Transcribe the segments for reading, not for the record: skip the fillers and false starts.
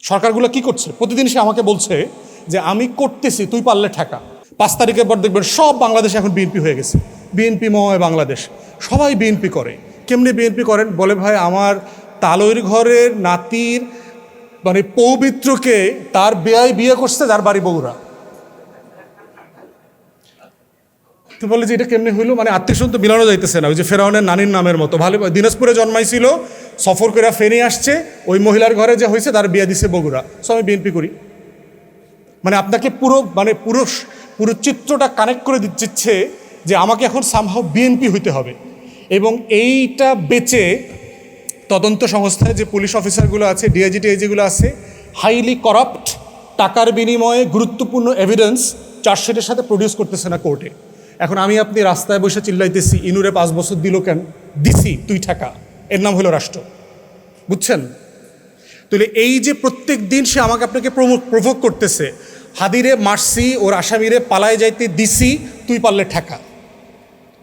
সরকারগুলো কি করছে? প্রতিদিন সে আমাকে বলছে যে আমি করতেছি, তুই পারলে ঠেকা। 5 তারিখের পর দেখবেন সব বাংলাদেশ এখন বিএনপি হয়ে গেছে, বিএনপিময় বাংলাদেশ, সবাই বিএনপি করে। কেমনি বিএনপি করেন? বলে ভাই আমার তালইর ঘরের নাতির মানে পৌমিত্রকে তার বেয়াই বিয়ে করছে যার বাড়ি বগুড়া। তো বলে যে এটা কেমনি হইলো? মানে আত্মীয় তো মিলানো যাইতেছে না। ওই যে ফেরাউনের নানির নামের মতো, ভালো দিনাজপুরে জন্মাইছিল, সফর করে ফেনে আসছে, ওই মহিলার ঘরে যে হয়েছে তার বিয়ে দিছে বগুড়া, সো আমি বিএনপি করি। মানে আপনাকে পুরো চিত্রটা কানেক্ট করে দিচ্ছে যে আমাকে এখন সামহাও বিএনপি হইতে হবে। এবং এইটা বেচে তদন্ত সংস্থায় যে পুলিশ অফিসারগুলো আছে, ডিআইজি টিআইজিগুলো আছে, হাইলি করাপ্ট, টাকার বিনিময়ে গুরুত্বপূর্ণ এভিডেন্স চার্জশিটের সাথে প্রডিউস করতেছে না কোর্টে। এখন আমি আপনি রাস্তায় বসে চিল্লাইতেছি ইনুরে 5 বছর দিল কেন? দিছি, তুই ঠেকা। এর নাম হলো রাষ্ট্র, বুঝছেন? তাহলে এই যে প্রত্যেক দিন সে আমাকে আপনাকে প্রভোগ করতেছে, হাদিরে মারছি, ওর আসামিরে পালায় যাইতে দিছি, তুই পারলে ঠেকা।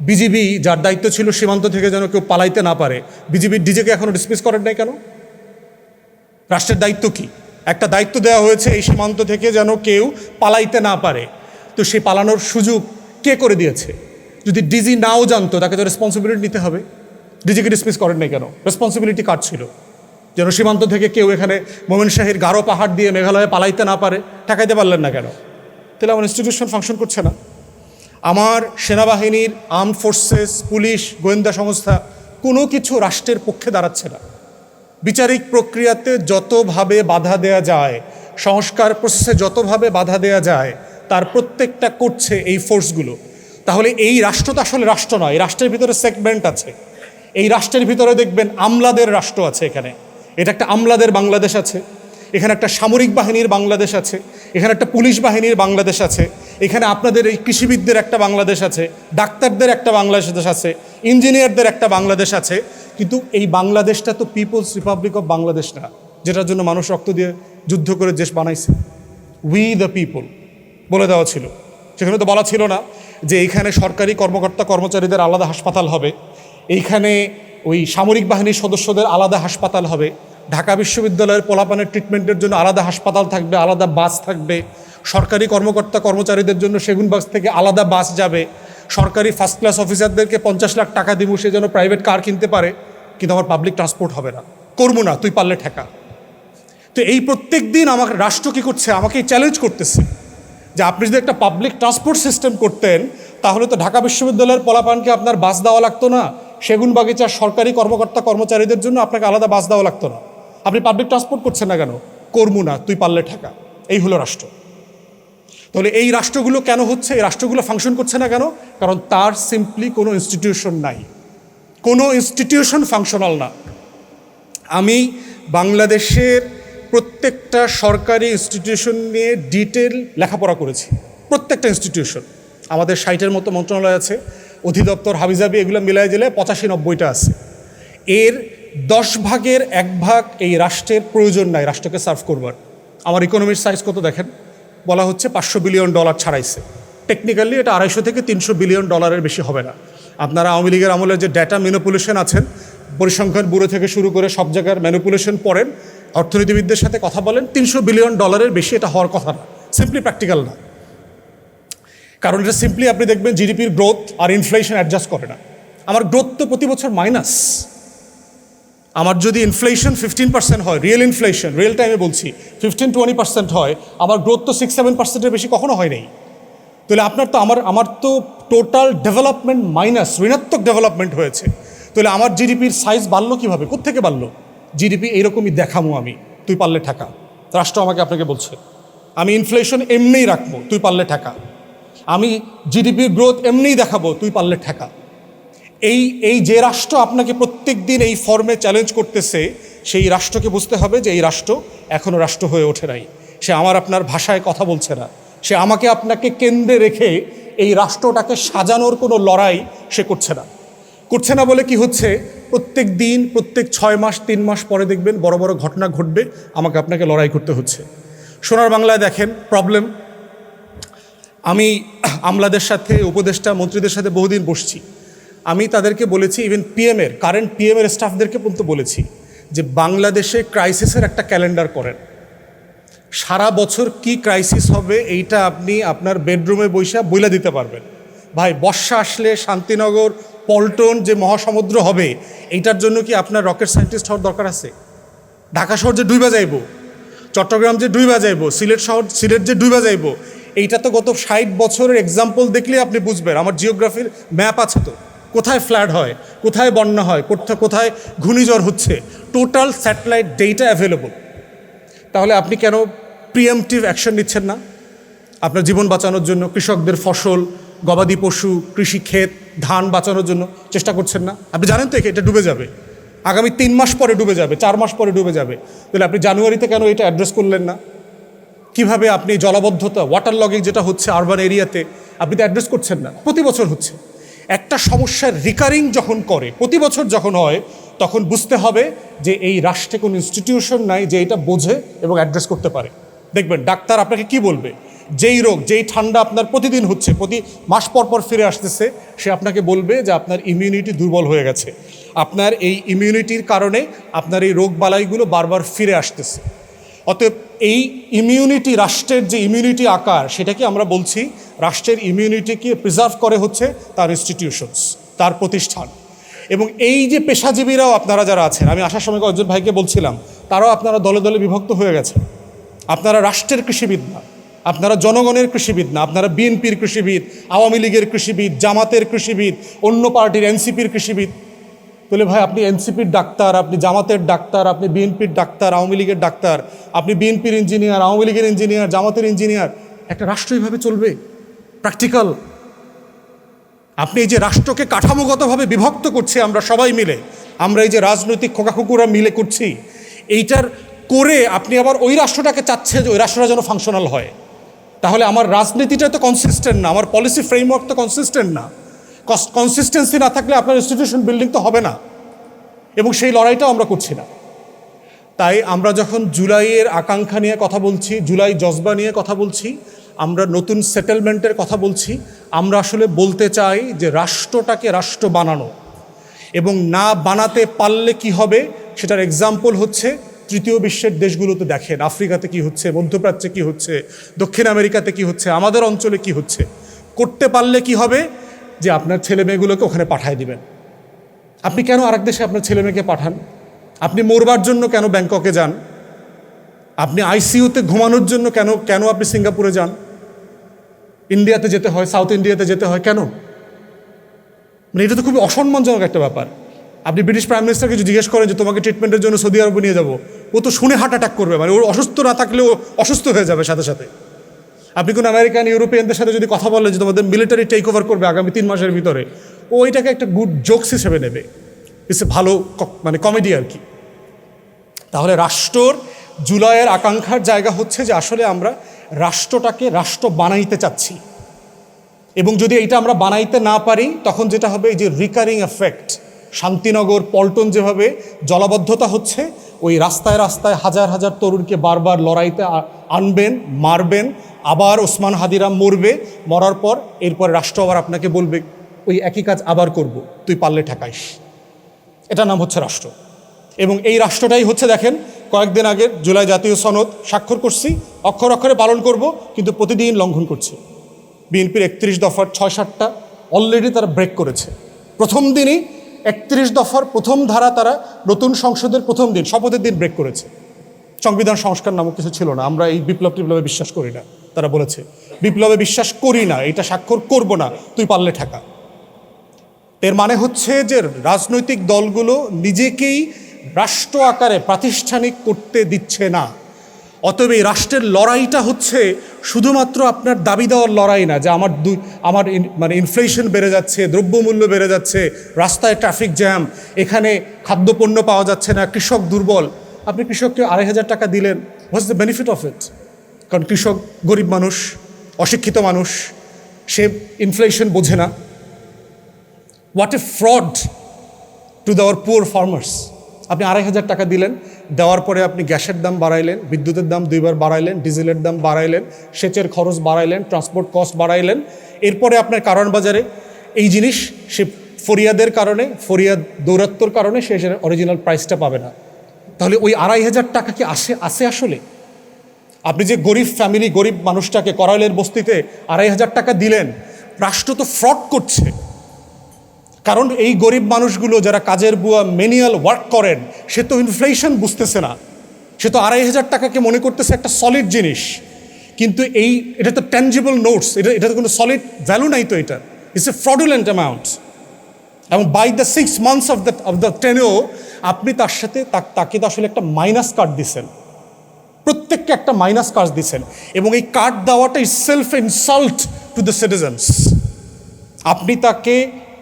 বিজিবি যার দায়িত্ব ছিল সীমান্ত থেকে যেন কেউ পালাইতে না পারে, বিজিবির ডিজেকে এখনও ডিসমিস করেন নাই কেন? রাষ্ট্রের দায়িত্ব কি? একটা দায়িত্ব দেওয়া হয়েছে এই সীমান্ত থেকে যেন কেউ পালাইতে না পারে, তো সেই পালানোর সুযোগ কে করে দিয়েছে? যদি ডিজি নাও জানতো তাকে তো রেসপন্সিবিলিটি নিতে হবে। ডিজিকে ডিসমিস করেন নাই কেন? রেসপন্সিবিলিটি কার ছিল? যেন সীমান্ত থেকে কেউ এখানে মোমেনশাহির গারো পাহাড় দিয়ে মেঘালয়ে পালাইতে না পারে, ঠেকাইতে পারলেন না কেন? তাহলে আমার ইনস্টিটিউশন ফাংশন করছে না। আমার সেনাবাহিনীর, আর্মড ফোর্সেস, পুলিশ, গোয়েন্দা সংস্থা কোনো কিছু রাষ্ট্রের পক্ষে দাঁড়াচ্ছে না। বিচারিক প্রক্রিয়াতে যতভাবে বাধা দেয়া যায়, সংস্কার প্রসেসে যতভাবে বাধা দেয়া যায়, তার প্রত্যেকটা করছে এই ফোর্সগুলো। তাহলে এই রাষ্ট্র তো আসলে রাষ্ট্র নয়, এই রাষ্ট্রের ভিতরে সেগমেন্ট আছে। এই রাষ্ট্রের ভিতরে দেখবেন আমলাদের রাষ্ট্র আছে। এখানে এটা একটা আমলাদের বাংলাদেশ আছে, এখানে একটা সামরিক বাহিনীর বাংলাদেশ আছে, এখানে একটা পুলিশ বাহিনীর বাংলাদেশ আছে, এখানে আপনাদের এই কৃষিবিদদের একটা বাংলাদেশ আছে, ডাক্তারদের একটা বাংলাদেশ আছে, ইঞ্জিনিয়ারদের একটা বাংলাদেশ আছে। কিন্তু এই বাংলাদেশটা তো পিপলস রিপাবলিক অফ বাংলাদেশ না, যেটার জন্য মানুষ রক্ত দিয়ে যুদ্ধ করে দেশ বানাইছে। উই দ্য পিপল বলে দেওয়া ছিল। সেখানে তো বলা ছিল না যে এইখানে সরকারি কর্মকর্তা কর্মচারীদের আলাদা হাসপাতাল হবে, এইখানে ওই সামরিক বাহিনীর সদস্যদের আলাদা হাসপাতাল হবে, ঢাকা বিশ্ববিদ্যালয়ের পোলাপানের ট্রিটমেন্টের জন্য আলাদা হাসপাতাল থাকবে, আলাদা বাস থাকবে, সরকারি কর্মকর্তা কর্মচারীদের জন্য সেগুনবাগ থেকে আলাদা বাস যাবে, সরকারি ফার্স্ট ক্লাস অফিসারদেরকে 50 লাখ টাকা দিব সে যেন প্রাইভেট কার কিনতে পারে, কিন্তু আমার পাবলিক ট্রান্সপোর্ট হবে না, করবো না, তুই পারলে ঠেকা। তো এই প্রত্যেক দিন আমার রাষ্ট্র কী করছে? আমাকে চ্যালেঞ্জ করতেছে যে আপনি যদি একটা পাবলিক ট্রান্সপোর্ট সিস্টেম করতেন তাহলে তো ঢাকা বিশ্ববিদ্যালয়ের পোলাপানকে আপনার বাস দেওয়া লাগতো না, সেগুনবাগিচার সরকারি কর্মকর্তা কর্মচারীদের জন্য আপনাকে আলাদা বাস দেওয়া লাগতো না। আপনি পাবলিক ট্রান্সপোর্ট করছেন না কেন? করবো না, তুই পারলে ঠেকা। এই হলো রাষ্ট্র। তাহলে এই রাষ্ট্রগুলো কেন হচ্ছে? এই রাষ্ট্রগুলো ফাংশন করছে না কেন? কারণ তার সিম্পলি কোনো ইনস্টিটিউশন নাই, কোনো ইনস্টিটিউশন ফাংশনাল না। আমি বাংলাদেশের প্রত্যেকটা সরকারি ইনস্টিটিউশন নিয়ে ডিটেল লেখাপড়া করেছি, প্রত্যেকটা ইনস্টিটিউশন। আমাদের 60-এর মতো মন্ত্রণালয় আছে, অধিদপ্তর, হাবিজাবি, এগুলো মিলাই দিলে 85-90টা আছে। এর 10 ভাগের 1 ভাগ এই রাষ্ট্রের প্রয়োজন নাই রাষ্ট্রকে সার্ভ করবার। আমার ইকোনমির সাইজ কত দেখেন, বলা হচ্ছে $500 বিলিয়ন ছাড়াইছে। টেকনিক্যালি এটা 250 থেকে 300 বিলিয়ন ডলারের বেশি হবে না। আপনারা আওয়ামী লীগের আমলে যে ডেটা ম্যানিপুলেশন আছেন, পরিসংখ্যান ব্যুরো থেকে শুরু করে সব জায়গার ম্যানিপুলেশন পড়েন, অর্থনীতিবিদদের সাথে কথা বলেন, $300 বিলিয়ন বেশি এটা হওয়ার কথা না, সিম্পলি প্র্যাকটিক্যাল না। কারণ এটা সিম্পলি আপনি দেখবেন জিডিপির গ্রোথ আর ইনফ্লেশন অ্যাডজাস্ট করে না। আমার গ্রোথ তো প্রতি বছর মাইনাস। আমার যদি ইনফ্লেশন 15% হয়, রিয়েল ইনফ্লেশন, রিয়েল টাইমে বলছি 15-20% হয়, আমার গ্রোথ তো 6-7%-এর বেশি কখনো হয় নাই। তাহলে আপনার তো আমার তো টোটাল ডেভেলপমেন্ট মাইনাস, ঋণাত্মক ডেভেলপমেন্ট হয়েছে। তাহলে আমার জিডিপির সাইজ বাড়লো কীভাবে? কোত্থেকে বাড়লো? জিডিপি এইরকমই দেখামো আমি, তুই পারলে ঠেকা। রাষ্ট্র আমাকে আপনাকে বলছে আমি ইনফ্লেশন এমনিই রাখবো, তুই পারলে ঠেকা। আমি জিডিপির গ্রোথ এমনিই দেখাবো, তুই পারলে ঠেকা। এই যে রাষ্ট্র আপনাকে প্রত্যেক দিন এই ফর্মে চ্যালেঞ্জ করতেছে, সেই রাষ্ট্রকে বুঝতে হবে যে এই রাষ্ট্র এখনও রাষ্ট্র হয়ে ওঠে নাই। সে আমার আপনার ভাষায় কথা বলছে না, সে আমাকে আপনাকে কেন্দ্রে রেখে এই রাষ্ট্রটাকে সাজানোর কোনো লড়াই সে করছে না বলে কি হচ্ছে, প্রত্যেক দিন, প্রত্যেক 6 মাস 3 মাস পরে দেখবেন বড় বড় ঘটনা ঘটবে, আমাকে আপনাকে লড়াই করতে হচ্ছে। সোনার বাংলায় দেখেন প্রবলেম। আমি আমলাদের সাথে, উপদেষ্টা মন্ত্রীদের সাথে বহুদিন বসছি। আমি তাদেরকে বলেছি, ইভেন কারেন্ট পিএমের স্টাফদেরকে পর্যন্ত বলেছি যে বাংলাদেশে ক্রাইসিসের একটা ক্যালেন্ডার করেন। সারা বছর কি ক্রাইসিস হবে এইটা আপনি আপনার বেডরুমে বইসা বইলা দিতে পারবেন। ভাই বর্ষা আসলে শান্তিনগর পল্টন যে মহাসমুদ্র হবে, এইটার জন্য কি আপনার রকেট সায়েন্টিস্ট হওয়ার দরকার আছে? ঢাকা শহর যে ডুইবা যাইব, চট্টগ্রাম যে ডুইবা যাইব, সিলেট যে ডুইবা যাইব, এইটা তো গত 60 বছরের এক্সাম্পল দেখলে আপনি বুঝবেন। আমার জিওগ্রাফির ম্যাপ আছে তো, কোথায় ফ্ল্যাড হয়, কোথায় বন্যা হয়, কোথায় ঘূর্ণিঝড় হচ্ছে, টোটাল স্যাটেলাইট ডেটা অ্যাভেলেবল। তাহলে আপনি কেন প্রিএমটিভ অ্যাকশন নিচ্ছেন না আপনার জীবন বাঁচানোর জন্য? কৃষকদের ফসল, গবাদি পশু, কৃষি ক্ষেত, ধান বাঁচানোর জন্য চেষ্টা করছেন না? আপনি জানেন তো এটা ডুবে যাবে, আগামী 3 মাস পরে ডুবে যাবে, 4 মাস পরে ডুবে যাবে। তাহলে আপনি জানুয়ারিতে কেন এটা অ্যাড্রেস করলেন না? কিভাবে আপনি জলাবদ্ধতা, ওয়াটার লগিং যেটা হচ্ছে আরবান এরিয়াতে, আপনি তো অ্যাড্রেস করছেন না। প্রতি বছর হচ্ছে। একটা সমস্যার রিকারিং যখন করে, প্রতি বছর যখন হয়, তখন বুঝতে হবে যে এই রাষ্ট্রে কোনো ইনস্টিটিউশন নাই যে এটা বোঝে এবং অ্যাড্রেস করতে পারে। দেখবেন ডাক্তার আপনাকে কি বলবে, যেই রোগ, যেই ঠান্ডা আপনার প্রতিদিন হচ্ছে, প্রতি মাস পর পর ফিরে আসতেছে, সে আপনাকে বলবে যে আপনার ইমিউনিটি দুর্বল হয়ে গেছে, আপনার এই ইমিউনিটির কারণে আপনার এই রোগ বালাইগুলো বারবার ফিরে আসতেছে। অতএব এই ইমিউনিটি, রাষ্ট্রের যে ইমিউনিটি আকার, সেটাকে আমরা বলছি রাষ্ট্রের ইমিউনিটিকে প্রিজার্ভ করে হচ্ছে তার ইনস্টিটিউশনস, তার প্রতিষ্ঠান। এবং এই যে পেশাজীবীরাও আপনারা যারা আছেন, আমি আসার সময় কয়েকজন ভাইকে বলছিলাম, তারাও আপনারা দলে দলে বিভক্ত হয়ে গেছেন। আপনারা রাষ্ট্রের কৃষিবিদ না, আপনারা জনগণের কৃষিবিদ না, আপনারা বিএনপির কৃষিবিদ, আওয়ামী লীগের কৃষিবিদ, জামাতের কৃষিবিদ, অন্য পার্টির এনসিপির কৃষিবিদ। তাহলে ভাই আপনি এনসিপির ডাক্তার, আপনি জামাতের ডাক্তার, আপনি বিএনপির ডাক্তার, আওয়ামী লীগের ডাক্তার, আপনি বিএনপির ইঞ্জিনিয়ার, আওয়ামী লীগের ইঞ্জিনিয়ার, জামাতের ইঞ্জিনিয়ার, একটা রাষ্ট্র এইভাবে চলবে? প্র্যাকটিক্যাল? আপনি এই যে রাষ্ট্রকে কাঠামোগতভাবে বিভক্ত করছি আমরা সবাই মিলে, আমরা এই যে রাজনৈতিক খোকাখুকুরা মিলে করছি, এইটার করে আপনি আবার ওই রাষ্ট্রটাকে চাচ্ছে যে ওই রাষ্ট্রটা যেন ফাংশনাল হয়। তাহলে আমার রাজনীতিটা তো কনসিস্টেন্ট না, আমার পলিসি ফ্রেমওয়ার্ক তো কনসিস্টেন্ট না। কনসিস্টেন্সি না থাকলে আপনার ইনস্টিটিউশন বিল্ডিং তো হবে না, এবং সেই লড়াইটাও আমরা করছি না। তাই আমরা যখন জুলাইয়ের আকাঙ্ক্ষা নিয়ে কথা বলছি, জুলাই জজবা নিয়ে কথা বলছি, আমরা নতুন সেটেলমেন্টের কথা বলছি, আমরা আসলে বলতে চাই যে রাষ্ট্রটাকে রাষ্ট্র বানানো, এবং না বানাতে পারলে কি হবে সেটার এক্সাম্পল হচ্ছে তৃতীয় বিশ্বের দেশগুলোতে দেখেন, আফ্রিকাতে কি হচ্ছে, মধ্যপ্রাচ্যে কি হচ্ছে, দক্ষিণ আমেরিকাতে কি হচ্ছে, আমাদের অঞ্চলে কি হচ্ছে। করতে পারলে কি হবে, যে আপনার ছেলে মেয়েগুলোকে ওখানে পাঠায় দিবেন। আপনি কেন আরেক দেশে আপনার ছেলে মেয়েকে পাঠান? আপনি মরবার জন্য কেন ব্যাংককে যান? আপনি আইসিইউতে ঘুমানোর জন্য কেন আপনি সিঙ্গাপুরে যান? ইন্ডিয়াতে যেতে হয়, সাউথ ইন্ডিয়াতে যেতে হয় কেন? মানে এটা তো খুবই অসম্মানজনক একটা ব্যাপার। আপনি ব্রিটিশ প্রাইম মিনিস্টারকে যদি জিজ্ঞেস করেন যে তোমাকে ট্রিটমেন্টের জন্য সৌদি আরবে নিয়ে যাবো, ও তো শুনে হার্ট অ্যাটাক করবে, মানে ওর অসুস্থ না থাকলেও অসুস্থ হয়ে যাবে সাথে সাথে। আপনি কোনো আমেরিকান, ইউরোপিয়ানদের সাথে যদি কথা বলেন যে তোমাদের মিলিটারি টেক ওভার করবে আগামী 3 মাসের ভিতরে, ও এটাকে একটা গুড জোকস হিসেবে নেবে, ইটস ভালো মানে কমেডি আর কি। তাহলে রাষ্ট্রর জুলাইয়ের আকাঙ্ক্ষার জায়গা হচ্ছে যে আসলে আমরা রাষ্ট্রটাকে রাষ্ট্র বানাইতে চাচ্ছি, এবং যদি এইটা আমরা বানাইতে না পারি তখন যেটা হবে এই যে রিকারিং এফেক্ট, শান্তিনগর পল্টন যেভাবে জলাবদ্ধতা হচ্ছে, ওই রাস্তায় রাস্তায় হাজার হাজার তরুণকে বারবার লড়াইতে আনবেন, মারবেন, আবার ওসমান হাদিরা মরবে, মরার পর এরপর রাষ্ট্র আবার আপনাকে বলবে ওই একই কাজ আবার করব, তুই পারলে ঠেকাইস। এটার নাম হচ্ছে রাষ্ট্র। এবং এই রাষ্ট্রটাই হচ্ছে দেখেন, কয়েকদিন আগের জুলাই জাতীয় সনদ স্বাক্ষর করছি, অক্ষর অক্ষরে পালন করব, কিন্তু প্রতিদিন লঙ্ঘন করছে। বিএনপির 31 দফার 6-7টা অলরেডি তারা ব্রেক করেছে। প্রথম দিনই 31 দফার প্রথম ধারা তারা নতুন সংসদের প্রথম দিন, শপথের দিন ব্রেক করেছে। সংবিধান সংস্কার নামক কিছু ছিল না, আমরা এই বিপ্লবে বিশ্বাস করি না, তারা বলেছে বিপ্লবে বিশ্বাস করি না, এটা স্বাক্ষর করব না, তুই পারলে ঠেকা। এর মানে হচ্ছে যে রাজনৈতিক দলগুলো নিজেকেই রাষ্ট্র আকারে প্রাতিষ্ঠানিক করতে দিচ্ছে না। অতএব এই রাষ্ট্রের লড়াইটা হচ্ছে শুধুমাত্র আপনার দাবি দেওয়ার লড়াই না, যে আমার মানে ইনফ্লেশন বেড়ে যাচ্ছে, দ্রব্যমূল্য বেড়ে যাচ্ছে, রাস্তায় ট্রাফিক জ্যাম, এখানে খাদ্যপণ্য পাওয়া যাচ্ছে না, কৃষক দুর্বল। আপনি কৃষককে 2,500 টাকা দিলেন, what's the benefit of it? কারণ কৃষক গরিব মানুষ, অশিক্ষিত মানুষ, সে ইনফ্লেশন বোঝে না। হোয়াট এ ফ্রড টু দেওয়ার পুয়ার ফার্মার্স। আপনি 2,500 টাকা দিলেন, দেওয়ার পরে আপনি গ্যাসের দাম বাড়াইলেন, বিদ্যুতের দাম 2বার বাড়াইলেন, ডিজেলের দাম বাড়াইলেন, সেচের খরচ বাড়াইলেন, ট্রান্সপোর্ট কস্ট বাড়াইলেন। এরপরে আপনার কারণ বাজারে এই জিনিস সে ফরিয়াদের কারণে, ফরিয়াদ দৌরাত্ম্যর কারণে সে অরিজিনাল প্রাইসটা পাবে না। তাহলে ওই 2,500 টাকা কি আসে আসলে? আপনি যে গরিব ফ্যামিলি, গরিব মানুষটাকে করাইলের বস্তিতে 2,500 টাকা দিলেন, রাষ্ট্র তো ফ্রড করছে। কারণ এই গরিব মানুষগুলো যারা কাজের বুয়া ম্যানুয়াল ওয়ার্ক করেন, সে তো ইনফ্লেশন বুঝতেছে না, সে তো 2,500 টাকাকে মনে করতেছে একটা সলিড জিনিস। কিন্তু এটা তো ট্যাঞ্জিবল নোটস, এটা তো কোনো সলিড ভ্যালু নাই তো, এটা ইটস এ ফ্রডুলেন্ট অ্যামাউন্ট। এবং by the 6 months of the tenure আপনি তার সাথে তাকে তো আসলে একটা মাইনাস কার্ড দিচ্ছেন, প্রত্যেককে একটা মাইনাস কার্ড দিচ্ছেন। এবং এই কার্ড দেওয়াটা is self insult to the citizens. আপনি তাকে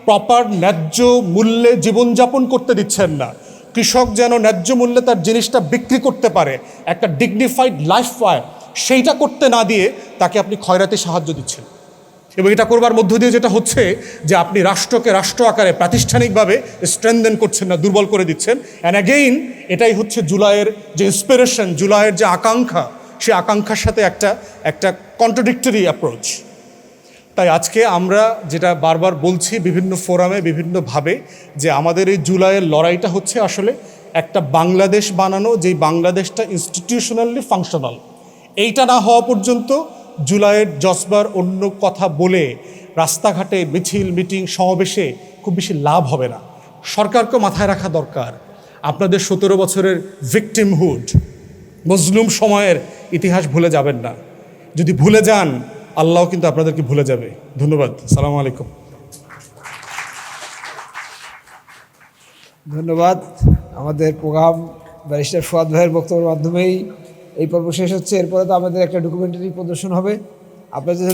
প্রপার ন্যায্য মূল্যে জীবনযাপন করতে দিচ্ছেন না। কৃষক যেন ন্যায্য মূল্যে তার জিনিসটা বিক্রি করতে পারে, একটা ডিগনিফাইড লাইফ পায়, সেইটা করতে না দিয়ে তাকে আপনি খয়রাতি সাহায্য দিচ্ছেন। এবং এটা করবার মধ্য দিয়ে যেটা হচ্ছে যে আপনি রাষ্ট্রকে রাষ্ট্র আকারে প্রাতিষ্ঠানিকভাবে স্ট্রেনদেন করছেন না, দুর্বল করে দিচ্ছেন। অ্যান্ড অ্যাগেইন এটাই হচ্ছে জুলাইয়ের যে ইন্সপিরেশন, জুলাইয়ের যে আকাঙ্ক্ষা, সেই আকাঙ্ক্ষার সাথে একটা কন্ট্রাডিক্টরি অ্যাপ্রোচ। তাই আজকে আমরা যেটা বারবার বলছি বিভিন্ন ফোরামে বিভিন্নভাবে, যে আমাদের এই জুলাইয়ের লড়াইটা হচ্ছে আসলে একটা বাংলাদেশ বানানো, যেই বাংলাদেশটা ইনস্টিটিউশনালি ফাংশনাল। এইটা না হওয়া পর্যন্ত জুলাইয়ের জজবার অন্য কথা বলে রাস্তাঘাটে মিছিল মিটিং সমাবেশে খুব বেশি লাভ হবে না। সরকারকে মাথায় রাখা দরকার, আপনাদের 17 বছরের ভিকটিমহুড, মজলুম সময়ের ইতিহাস ভুলে যাবেন না। যদি ভুলে যান, আল্লাহ কিন্তু আপনাদেরকে ভুলে যাবে। ধন্যবাদ। সালামু আলাইকুম। ধন্যবাদ। আমাদের প্রোগ্রাম ব্যারিস্টার ফুয়াদ ভাইয়ের বক্তব্যের মাধ্যমেই এই পর্ব শেষ হচ্ছে। এরপরে তো আমাদের একটা ডকুমেন্টারি প্রদর্শন হবে। আপনাদের জন্য